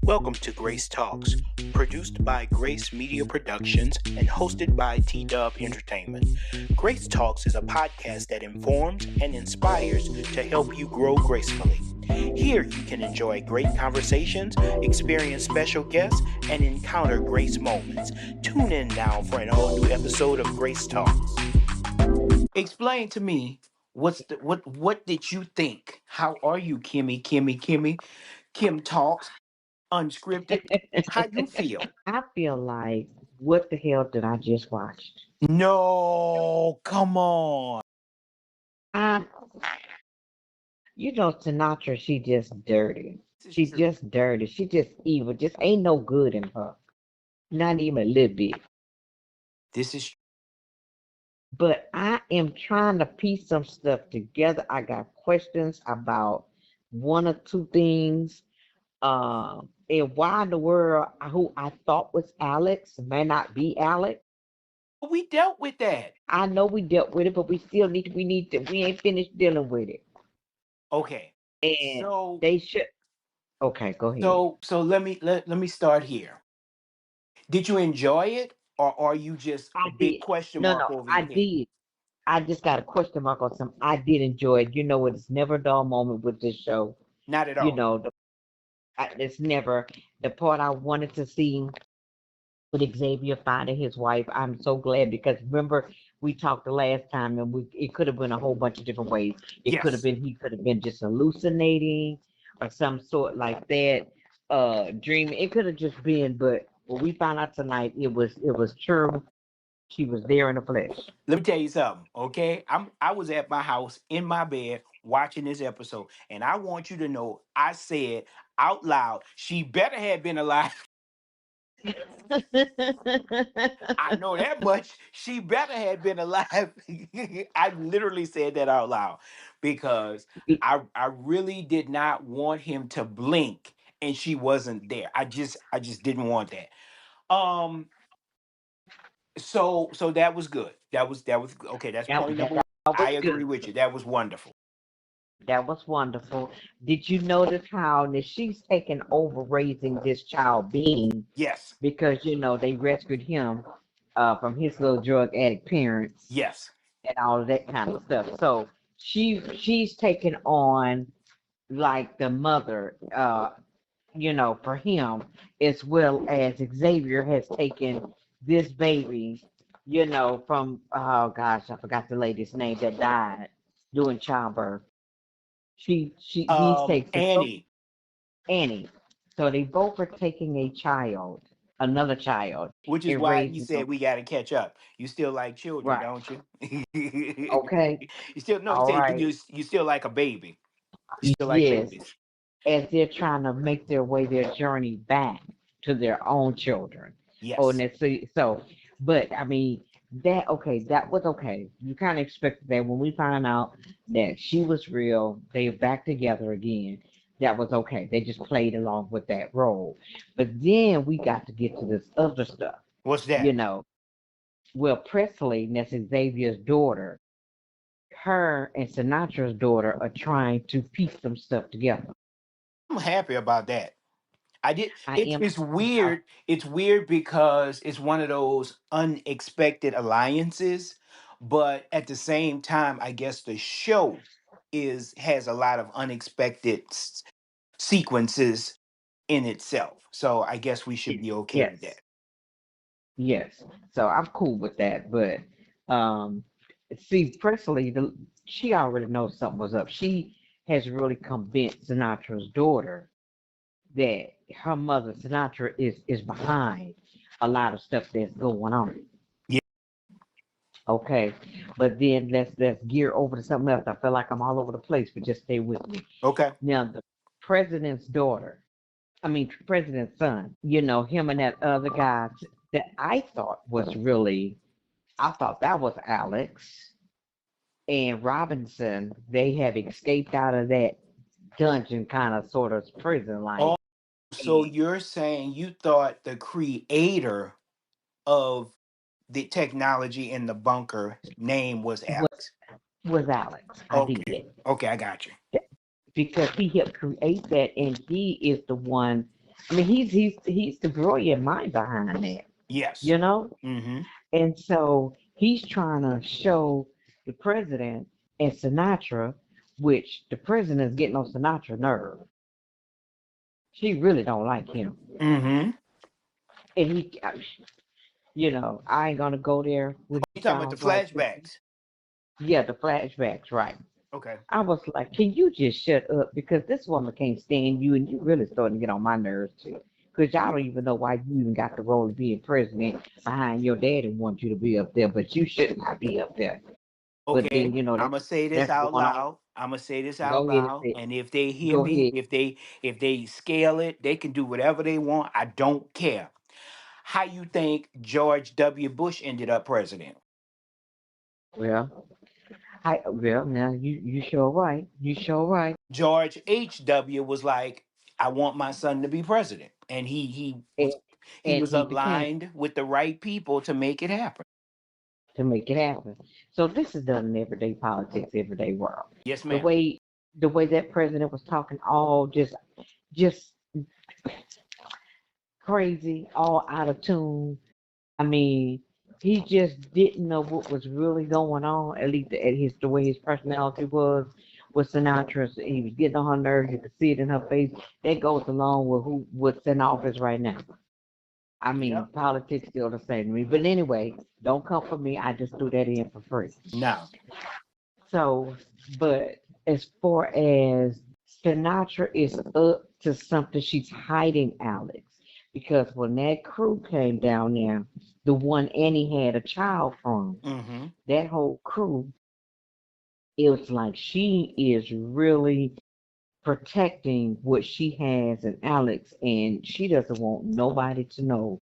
Welcome to Grace Talks, produced by Grace Media Productions and hosted by T Dub Entertainment. Grace Talks is a podcast that informs and inspires to help you grow gracefully. Here you can enjoy great conversations, experience special guests, and encounter grace moments. Tune in now for an all new episode of Grace Talks. Explain to me what did you think? How are you, Kimmy? Kim talks unscripted. How you feel? I feel like, what the hell did I just watch? No, come on. I, Sinatra, she just dirty. This is She true. just dirty. She just evil. Just ain't no good in her. Not even a little bit. This is But I am trying to piece some stuff together. I got questions about one or two things. And why in the world who I thought was Alex may not be Alex. we dealt with that. I know we dealt with it, but we ain't finished dealing with it. Okay. And So they should. Okay, go ahead. let me start here. Did you enjoy it or are you just I a big did. question No, mark no, over I your head? did. I just got a question mark on some. I did enjoy it. You know what? It's never a dull moment with this show. Not at You all. know, it's never the part I wanted to see with Xavier finding his wife. I'm so glad because remember we talked the last time and it could have been a whole bunch of different ways. It could have Yes. been he could have been just hallucinating or some sort like that, dreaming. It could have just been, but what we found out tonight, it was true. She was there in the flesh. Let me tell you something, okay? I was at my house in my bed watching this episode, and I want you to know I said out loud, she better have been alive. I know that much. She better have been alive. I literally said that out loud because I really did not want him to blink and she wasn't there. I just didn't want that. Um so that was good. That was okay. That's point number one. That I was agree good. with you. That was wonderful. That was wonderful. Did you notice how that she's taken over raising this child being Yes. because they rescued him from his little drug addict parents Yes. and all of that kind of stuff. So she's taken on like the mother, for him, as well as Xavier has taken this baby, from oh gosh, I forgot the lady's name that died doing childbirth. He's taken both Annie, Annie. So they both are taking a child, another child, which is and why you raising them. said we got to catch up. You still like children, Right. don't you? Okay. You still no. I'm All saying right. you still like a baby. You still like Yes. babies. As they're trying to make their way, their journey back to their own children. Oh, and Yes. so, but I mean, that was okay. You kind of expected that when we found out that she was real, they're back together again. That was okay. They just played along with that role. But then we got to get to this other stuff, What's you that? know. Well, Presley, that's Xavier's daughter, her and Sinatra's daughter are trying to piece some stuff together. I'm happy about that. I did. I It's am. it's weird. It's weird because it's one of those unexpected alliances, but at the same time, I guess the show is has a lot of unexpected sequences in itself. So I guess we should be okay with Yes, that. yes. So I'm cool with that. But um, see, Presley, she already knows something was up. She has really convinced Sinatra's daughter that her mother, Sinatra, is behind a lot of stuff that's going on. Yeah. Okay, but then let's gear over to something else. I feel like I'm all over the place, but just stay with me. Okay. Now, the president's daughter, I mean, president's son, him and that other guy that I thought was really, I thought that was Alex and Robinson. They have escaped out of that dungeon, kind of, sort of prison like. Oh, so you're saying you thought the creator of the technology in the bunker name was Was Alex? was Alex. I Okay. did. Okay, I got you. because he helped create that, and he is the one. I mean, he's the brilliant mind behind that, Yes. you know. Mm-hmm. And so he's trying to show the president and Sinatra, which the president is getting on Sinatra nerve. She really don't like him, Mm-hmm. and I ain't gonna go there. What he You talking about the sounds like, flashbacks? yeah, the flashbacks, right? Okay. I was like, can you just shut up? Because this woman can't stand you, and you really starting to get on my nerves too. Because y'all don't even know why you even got the role of being president behind your daddy wants you to be up there, but you should not be up there. But then, Okay. I'm that's gonna say this that's out going on. loud. I'm gonna say this out Go ahead and loud. say, And if they hear go me, ahead. if they scale it, they can do whatever they want. I don't care. How you think George W. Bush ended up president? Well, now you sure right. You sure right. George H.W. was like, I want my son to be president. And And, he and was he became aligned with the right people to make it happen. to make it happen. So this is done in everyday politics, everyday world. Yes, The ma'am. way the way that president was talking, all just crazy, all out of tune. I mean, he just didn't know what was really going on. At least at the way his personality was with Sinatra. So he was getting on her nerves. You could see it in her face. That goes along with what's in office right now. I mean, Yep. politics still the same to me. But anyway, don't come for me. I just threw that in for free. Now, So, but as far as Sinatra is up to something, she's hiding Alex because when that crew came down there, the one Annie had a child from, mm-hmm. that whole crew, it was like she is really protecting what she has in Alex, and she doesn't want nobody to know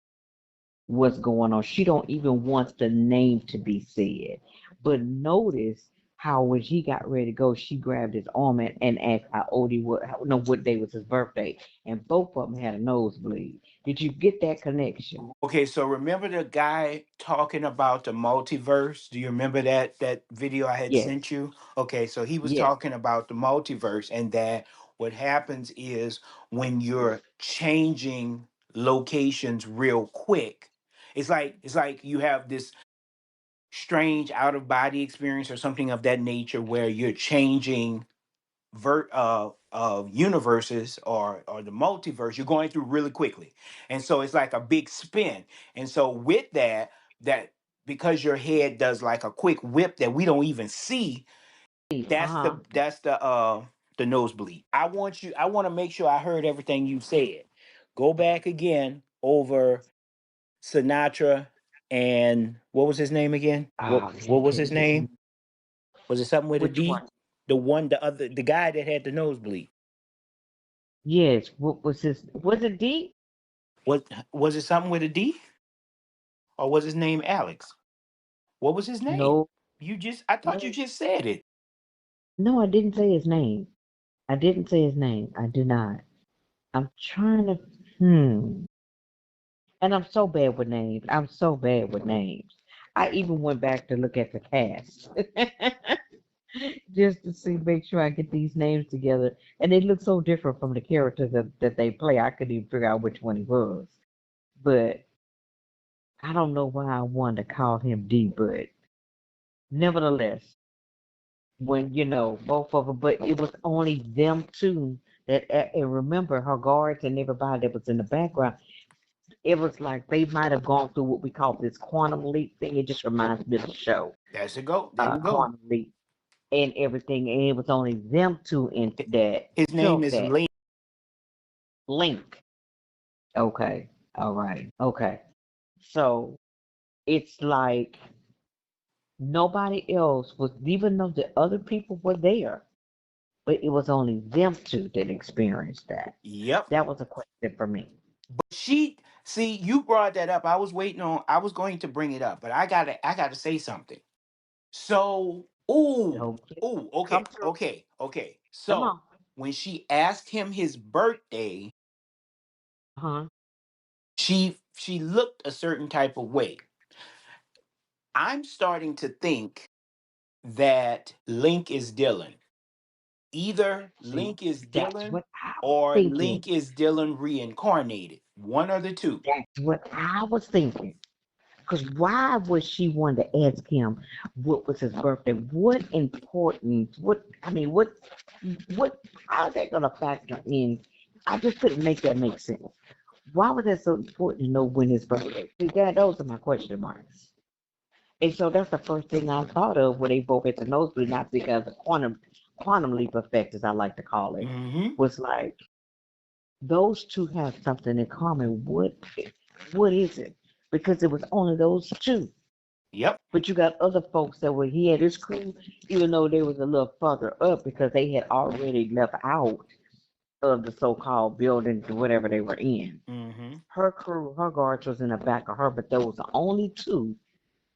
what's going on. She don't even want the name to be said. But notice how when he got ready to go, she grabbed his arm and asked how old he was, no, what day was his birthday, and both of them had a nosebleed. Did you get that connection? Okay, so remember the guy talking about the multiverse? Do you remember that video I had Yes, sent you? Okay, so he was yes. talking about the multiverse and that what happens is when you're changing locations real quick, it's like you have this strange out of body experience or something of that nature where you're changing universes or the multiverse. You're going through really quickly, and so it's like a big spin. And so with that because your head does like a quick whip that we don't even see, that's Uh-huh. the nosebleed. I want to make sure I heard everything you said. Go back again over Sinatra and what was his name again? what Oh, let me what was tell you his his name? Was it something with a which D? one? The guy that had the nosebleed. Yes, what was his was it deep? What was it something with a D? Or was his name Alex? What was his name? No, I thought you no, just said it. no, I didn't say his name. I didn't say his name. I did not. I'm trying to And I'm so bad with names. I'm so bad with names. I even went back to look at the cast just to see, make sure I get these names together. And they look so different from the characters that they play. I couldn't even figure out which one he was. But I don't know why I wanted to call him D, but nevertheless, when both of them, but it was only them two that, and remember her guards and everybody that was in the background. It was like they might have gone through what we call this quantum leap thing. It just reminds me of the show, That's a go. There you go. Quantum Leap, and everything. And it was only them two in Hi- that His name felt is that Link. link. Okay, all right, okay. So it's like nobody else was, even though the other people were there, but it was only them two that experienced that. Yep. That was a question for me. But she see, you brought that up. I was going to bring it up, but I gotta say something. So, Okay, come okay, through. okay. Come So on. when she asked him his birthday, Uh-huh. she looked a certain type of way. I'm starting to think that Link is Dylan. Either See, Link is that's Dylan what I was or thinking. Link is Dylan reincarnated. One of the two. That's what I was thinking. Because why would she want to ask him what was his birthday? What importance? What? How is that gonna factor in? I just couldn't make that make sense. Why was that so important to know when his birthday? See, that those are my question marks. And so that's the first thing I thought of when they both hit the nosebleed, not because of quantum leap effect, as I like to call it, Mm-hmm. was like those two have something in common. What is it? Because it was only those two. Yep. But you got other folks that were he had his crew, even though they was a little further up because they had already left out of the so-called buildings or whatever they were in. Mm-hmm. Her crew, her guards was in the back of her, but there was the only two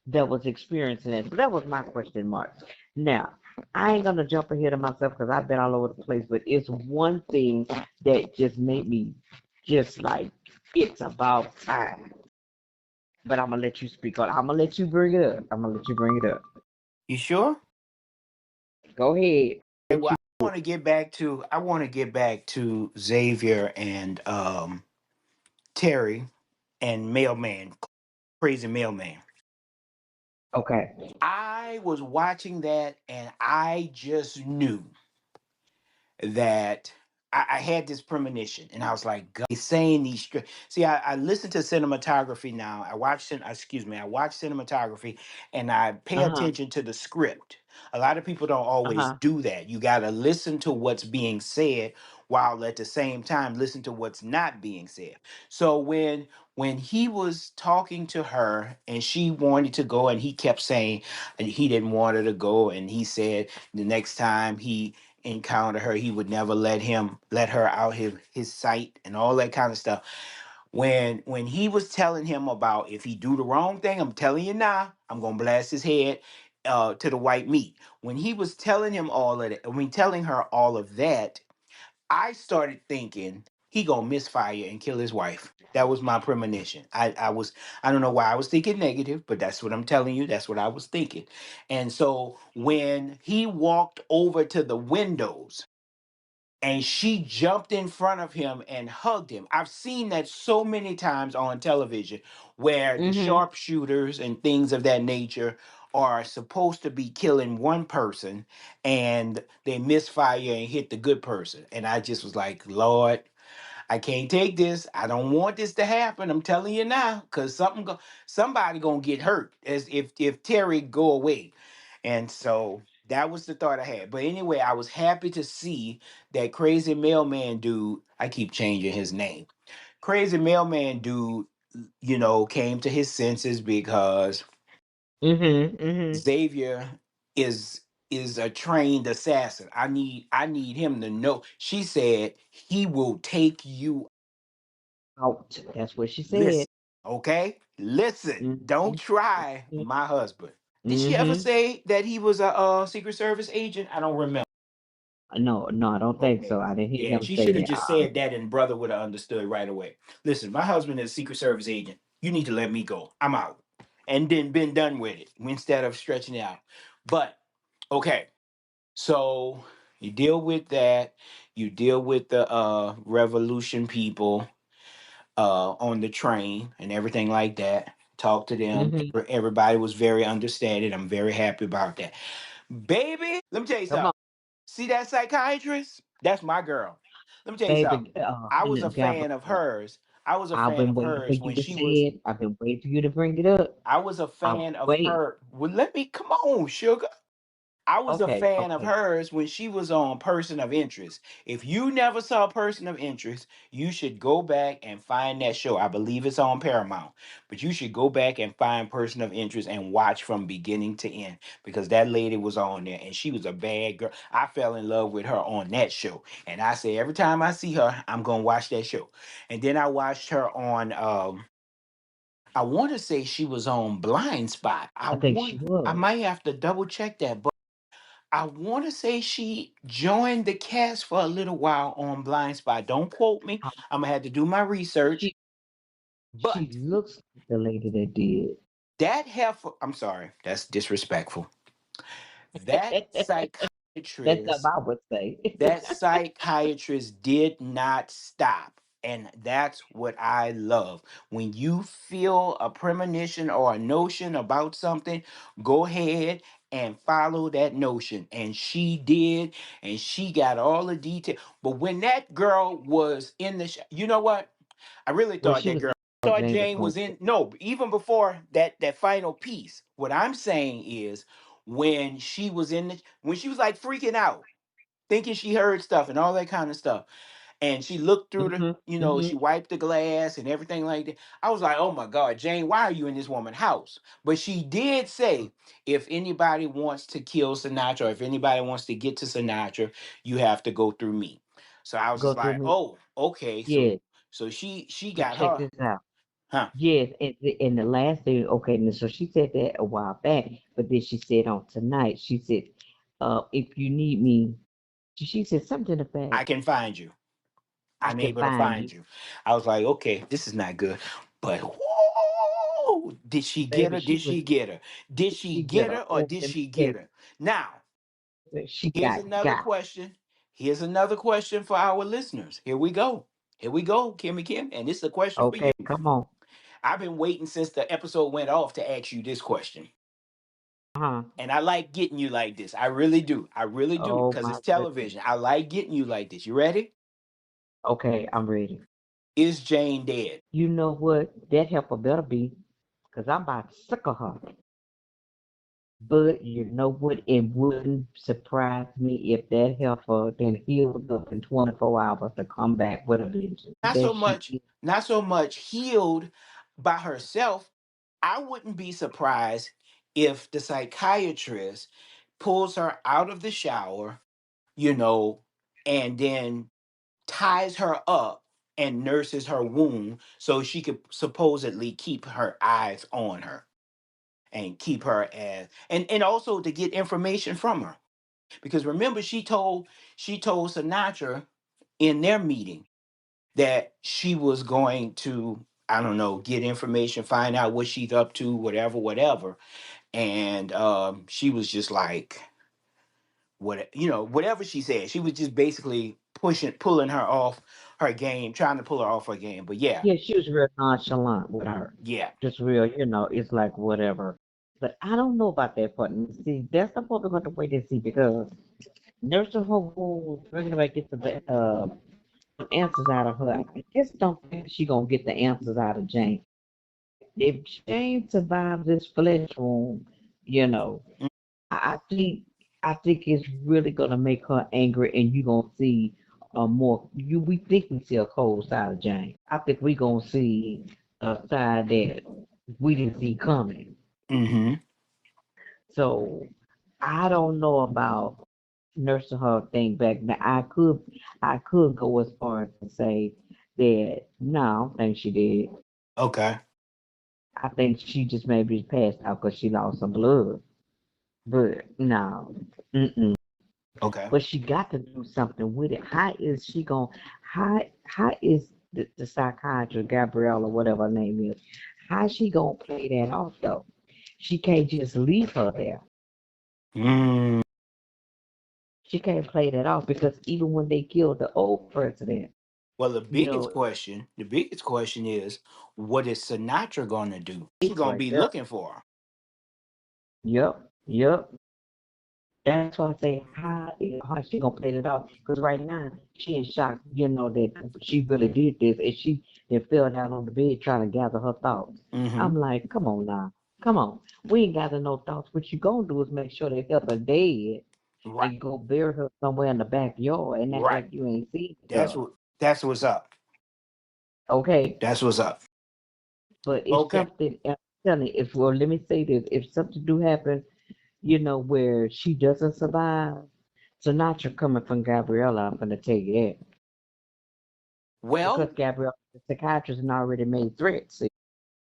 that was experiencing it. So that was my question mark. Now, I ain't gonna jump ahead of myself because I've been all over the place, but it's one thing that just made me just like it's about time. But I'm gonna let you speak on. I'm gonna let you bring it up. I'm gonna let you bring it up. You sure? Go ahead. Okay, well, I want to get back to Xavier and Terry and Mailman, Crazy Mailman. Okay. I was watching that and I just knew that I had this premonition, and I was like, God, he's saying these. See, I listen to cinematography now. I watch cinematography, and I pay Uh huh. attention to the script. A lot of people don't Uh always huh. do that. You got to listen to what's being said while at the same time listen to what's not being said. So when he was talking to her and she wanted to go and he kept saying and he didn't want her to go and he said the next time he encounter her he would never let her out his sight and all that kind of stuff. When he was telling him about if he do the wrong thing, I'm telling you now, I'm gonna blast his head to the white meat. When he was telling him all of that, I mean telling her all of that, I started thinking he gonna misfire and kill his wife. That was my premonition. I don't know why I was thinking negative, but that's what I'm telling you. That's what I was thinking. And so when he walked over to the windows and she jumped in front of him and hugged him. I've seen that so many times on television where the Mhm. sharpshooters and things of that nature are supposed to be killing one person and they misfire and hit the good person. And I just was like, Lord, I can't take this. I don't want this to happen. I'm telling you now, because somebody gonna get hurt as if Terry go away. And so that was the thought I had. But anyway, I was happy to see that crazy mailman dude. I keep changing his name. Crazy mailman dude, came to his senses because Mhm. Mhm. Xavier is is a trained assassin. I need him to know. She said he will take you. Out. That's what she said. Listen, okay? Listen. Don't Mhm. try my husband. Did she ever Mhm. say that he was a Secret Service agent? I don't remember. No, no, I don't think so. Okay. I didn't hear Yeah, him she say should have that. just said that and brother would have understood right away. Listen, my husband is a Secret Service agent. You need to let me go. I'm out. And then been done with it instead of stretching it out. But okay. So you deal with that. You deal with the revolution people on the train and everything like that. Talk to them. Mhm. Everybody was very understanding. I'm very happy about that. Baby, let me tell you Come something. on, See that psychiatrist? That's my girl. Let me tell you something. baby. I was a fan of Gabrielle. hers. I was a I've fan been of waiting for hers you when to she say was. it. I've been waiting for you to bring it up. I was a I was fan of waiting. her. Well, let me come on, sugar. I was a Okay, fan of okay. hers when she was on Person of Interest. If you never saw Person of Interest, you should go back and find that show. I believe it's on Paramount. But you should go back and find Person of Interest and watch from beginning to end because that lady was on there and she was a bad girl. I fell in love with her on that show. And I say every time I see her, I'm going to watch that show. And then I watched her on I want to say she was on Blind Spot. I think she I was. might have to double check that, but I want to say she joined the cast for a little while on Blind Spot. Don't quote me. Uh, I'm gonna have to do my research. She she But looks like the lady that did. that heifer, I'm sorry, that's disrespectful. That psych That's what psychiatrist I would say. that psychiatrist did not stop. And that's what I love. When you feel a premonition or a notion about something, go ahead and follow that notion. And she did, and she got all the detail. But when that girl was in the, you know what? I really When thought she that was girl. in Thought Jane was Jane going was in. No, even before that final piece. What I'm saying is, when she was in the, when she was like freaking out, thinking she heard stuff and all that kind of stuff. And she looked through the, hmm she hmm wiped the glass and everything like that. I was like, oh my God, Jane, why are you in this woman's house? But she did say, if anybody wants to kill Sinatra, or if anybody wants to get to Sinatra, you have to go through me. So I was go just through like, me. oh, okay. So Yes, she but got check her, this out. huh? Yes, and the last thing, okay, and so she said that a while back, but then she said on tonight, she said, if you need me, she said something about I can find you. I I'm can able to find find you. you. I was like, okay, this is not good. But whoa, did she get Baby, her? Did she get her? Did she she get get her. her or Oh, did let me she tell get her? Now, you, she here's another got. question. Here's another question for our listeners. Here we go. Here we go, Kimmy Kim. And this is a question for Okay, you. come on. I've been waiting since the episode went off to ask you this question. Uh-huh. And I like getting you like this. I really do. I really do. Oh Because my it's goodness. television. I like getting you like this. You ready? Okay, I'm ready. Is Jane dead? You know what? That helper better be, because I'm about sick of her. But you know what? It wouldn't surprise me if that heifer then healed up in 24 hours to come back with a vengeance. Not That so she much, is. not so much healed by herself. I wouldn't be surprised if the psychiatrist pulls her out of the shower, you know, and then ties her up and nurses her wound so she could supposedly keep her eyes on her and keep her as and also to get information from her. Because remember, she told Sinatra in their meeting that she was going to, I don't know, get information, find out what she's up to, whatever, whatever. And she was just like, whatever she said, she was just basically pulling her off her game, trying to pull her off her game. But yeah, Yeah, she was real nonchalant with her. yeah. Just real, it's like whatever. But I don't know about that part. And see, that's the part we're going to wait and see because nursing her wounds, we're going to get some answers out of her. I just don't think she going to get the answers out of Jane. If Jane survives this flesh wound, you know, I think it's really gonna make her angry, and you gonna see a more you. We think we see a cold side of Jane. I think we gonna see a side that we didn't see coming. Mm-hmm. So I don't know about nursing her thing back. Now I could go as far as to say that no, I don't think she did. Okay. I think she just maybe passed out because she lost some blood. But no, mm-mm. Okay. But she got to do something with it. How is she going? How is the psychiatrist Gabrielle or whatever her name is? How she gonna play that off though? She can't just leave her there. Mm. She can't play that off because even when they killed the old president, Well, you know, the biggest question is, what is Sinatra gonna do? He's it's gonna right be there. looking for her. Yep, yep. That's why I say how she gonna play it off? Because right now she in shock, that she really did this, and she then fell down on the bed trying to gather her thoughts. Mm-hmm. I'm like, come on now, come on. We ain't gather no thoughts. What you gonna do is make sure they help her dead Right. and go bury her somewhere in the backyard and act Right. like you ain't seen the That's girl. what. That's what's up. Okay, That's what's up. but if Okay. something, I'm telling you, if well, let me say this: if something do happen, where she doesn't survive. Sinatra coming from Gabriella, I'm gonna tell you that. Because Well, Gabrielle, the psychiatrist, had already made threats.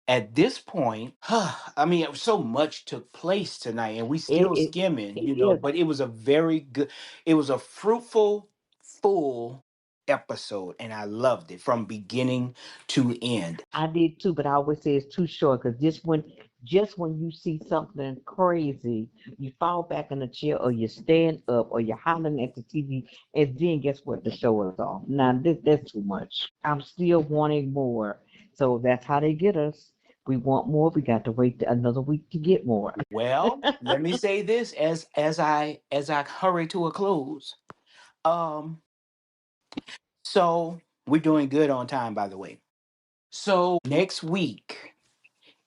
at this point, I mean, so much took place tonight, and we It, still it, skimming, it is. but it was a very good, it was a fruitful, full episode, and I loved it from beginning to end. I did too, but I always say it's too short because this one, Just when you see something crazy, you fall back in the chair or you stand up or you're hollering at the TV, and then guess what? The show is off. Now this that's too much. I'm still wanting more. So that's how they get us. We want more. We got to wait another week to get more. Well, let me say this as I hurry to a close. Um, so we're doing good on time, by the way. So next week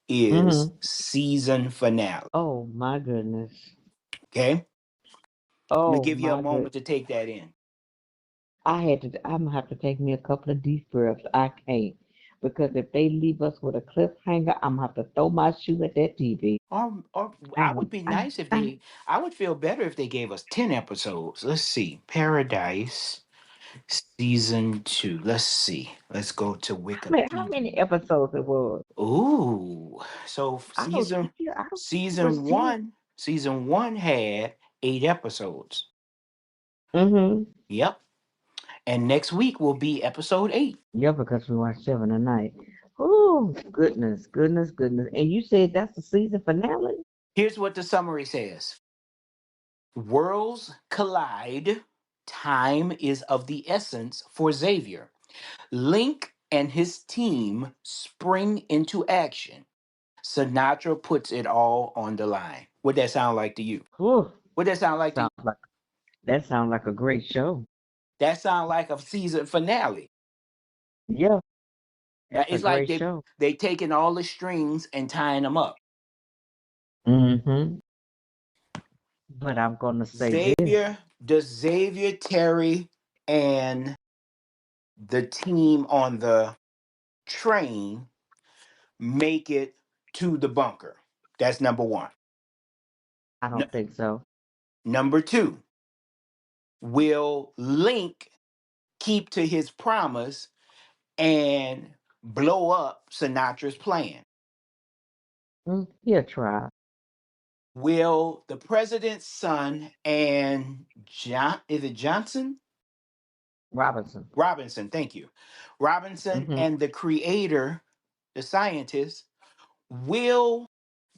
is Hmm. season finale. Oh my goodness. Okay, I'm gonna Oh give you a my moment goodness. to take that in. I'm gonna have to take me a couple of deep breaths. I can't. Because if they leave us with a cliffhanger, I'm gonna have to throw my shoe at that TV. Or I I am. would be nice if they. I would feel better if they gave us 10 episodes. Let's see, Paradise season 2. Let's see. Let's go to How Wikipedia. many episodes it was? Ooh, so I don't think it was season 10. one season one had 8 episodes. Mm-hmm. Yep, and next week will be episode 8. Yeah, because we watched 7 a night. Oh, goodness, goodness, goodness. And you said that's the season finale? Here's what the summary says: Worlds collide. Time is of the essence for Xavier. Link and his team spring into action. Sinatra puts it all on the line. What that sound like to you? Whew. What that sound like to you? Sounds like that sounds like a great show. That sound like a season finale. Yeah, that's a It's like great they show. they taking all the strings and tying them up. Mm-hmm. But I'm gonna say this. Does Xavier, Terry, and the team on the train make it to the bunker? That's number one. I N- don't think so. Number two, will Link keep to his promise and blow up Sinatra's plan? He'll try. Will the president's son and John, is it Johnson? Robinson. Robinson, thank you. Robinson Mm-hmm. and the creator, the scientist, will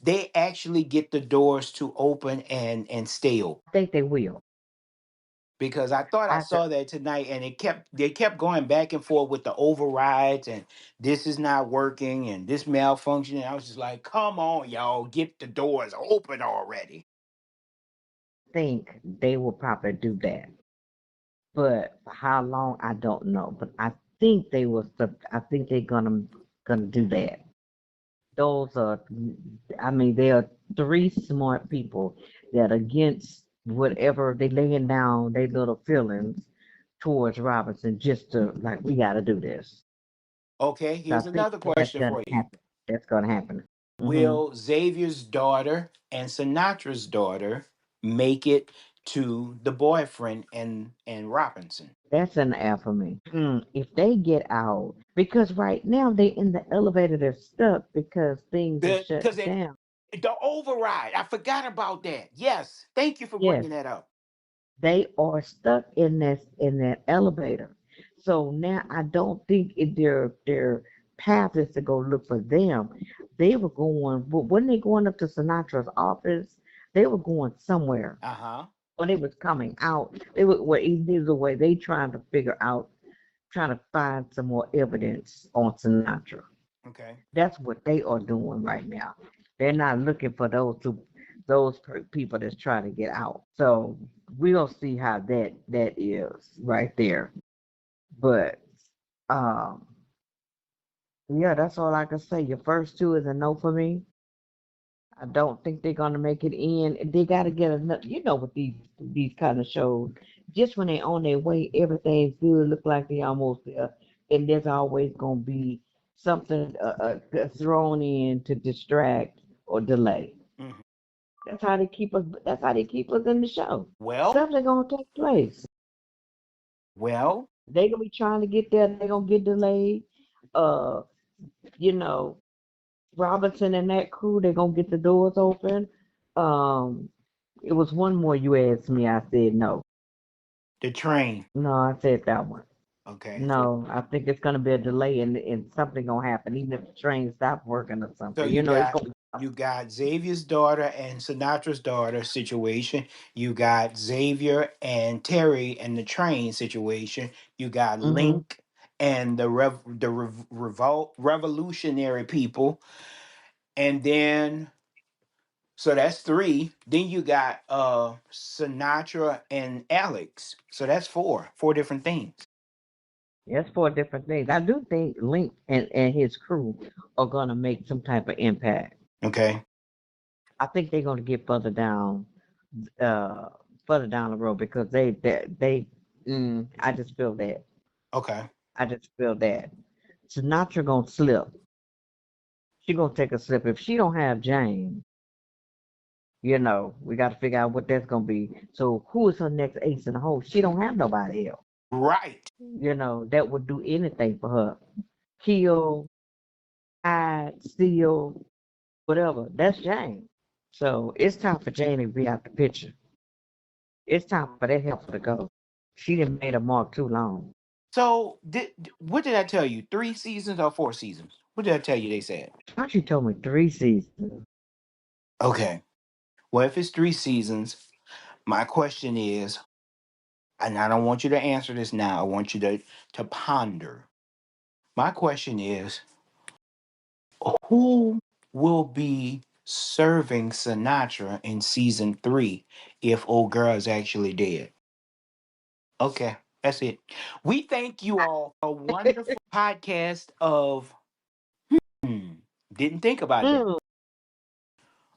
they actually get the doors to open and stay open? I think they will. Because I thought I I th- saw that tonight, and they kept going back and forth with the overrides, and this is not working, and this malfunctioning. I was just like, come on, y'all, get the doors open already. think they will probably do that. But for how long, I don't know. But I think they will. I think they're gonna do that. Those are, I mean, they are three smart people that against whatever they laying down their little feelings towards Robinson, just to like we got to do this. Okay, So I here's think another that's question gonna for you. happen. That's gonna happen. Hmm. Will Xavier's daughter and Sinatra's daughter make it to the boyfriend and Robinson? That's an F for me. If they get out, because right now they in the elevator, they're stuck because things are shut Because it down. the override. I forgot about that. Yes, thank you for Yes, bringing that up. they are stuck in that elevator. So now I don't think their path is to go look for them. They were going when they going up to Sinatra's office. They were going somewhere. Uh huh. When they was coming out, they were well, either way they trying to figure out, trying to find some more evidence on Sinatra. Okay. That's what they are doing right now. They're not looking for people that's trying to get out. So we'll see how that is right there. But um, yeah, that's all I can say. Your first two is a no for me. I don't think they're gonna make it in. They gotta get another. You know, with these kind of shows, just when they on their way, everything's good. Look like they almost there, and there's always gonna be something thrown in to distract or delay. Mhm. That's how they keep us. That's how they keep us in the show. Well, Something's gonna take place. well, They gonna be trying to get there. They gonna get delayed. Uh, you know, Robinson and that crew. They gonna get the doors open. Um, it was one more you asked me. I said no. the train. No, I said that one. Okay. No, I think it's gonna be a delay and something gonna happen, even if the train stops working or So something. you You know, it's got gonna. You got Xavier's daughter and Sinatra's daughter situation. You got Xavier and Terry and the train situation. You got Mm-hmm. Link and the revolutionary people. And then so that's three. Then you got Sinatra and Alex. So that's four different things. That's four different things. I do think Link and his crew are gonna make some type of impact. Okay. I think they're gonna get uh further down the road because they I just feel that. Okay. I just feel that. Sinatra gonna slip. She gonna take a slip. If she don't have Jane, we gotta figure out what that's gonna be. So who is her next ace in the hole? She don't have nobody else. Right. That would do anything for her. Kill, hide, steal, whatever. That's Jane. So it's time for Jane to be out the picture. It's time for that heifer to go. She done made a mark too long. So what did I tell you? 3 seasons or 4 seasons? What did I tell you they said? I thought you told me 3 seasons. Okay. Well, if it's 3 seasons, my question is, and I don't want you to answer this now. I want you to ponder. My question is, who will be serving Sinatra in season 3 if old girl is actually dead? Okay, that's it. We thank you all for a wonderful podcast of hmm, didn't think about that, Mm.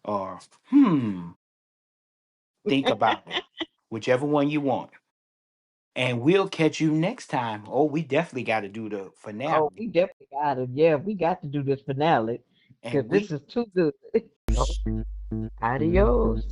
or think about it, whichever one you want. And we'll catch you next time. Oh, we definitely got to do the Oh, finale. we definitely got it. Yeah, we got to do this finale And because this we is too good. Adios.